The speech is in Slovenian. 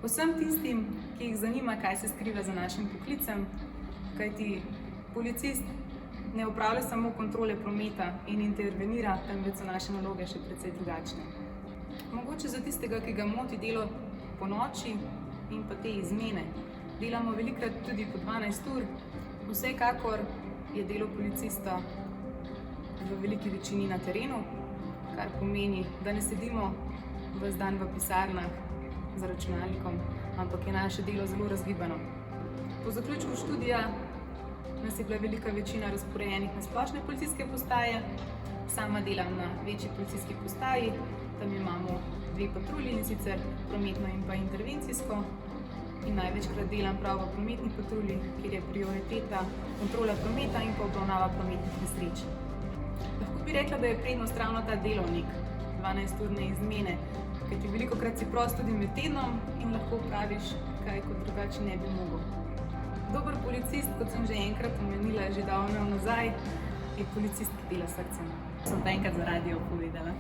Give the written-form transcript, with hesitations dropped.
Vsem tistim, ki jih zanima, kaj se skriva za našim poklicem, kajti policist ne opravlja samo kontrole prometa in intervenira, temveč so naše naloge še precej drugačne. Mogoče za tistega, ki ga moti delo po noči in pa te izmene. Delamo velikokrat tudi po 12 ur, vsekakor je delo policista v veliki večini na terenu, kar pomeni, da ne sedimo ves dan v pisarnah za računalnikom, ampak je naše delo zelo razgibano. Po zaključku študija nas je bila velika večina razporejenih na splošne policijske postaje. Sama delam na večji policijski postaji, tam imamo 2 patrulji, in sicer prometno in pa intervencijsko. In največkrat delam prav v prometni patrulji, kjer je prioriteta kontrola prometa in pa obravnava prometnih nesreč. Lahko bi rekla, da je prednost ravno ta delovnik, 12-urne izmene, kajti velikokrat si prost tudi med tednom in lahko opraviš kaj, kot drugače ne bi mogel. Dober policist, kot sem že enkrat omenila, že davno nazaj, je policist, ki dela s srcem. Sem pa enkrat za radio povedala.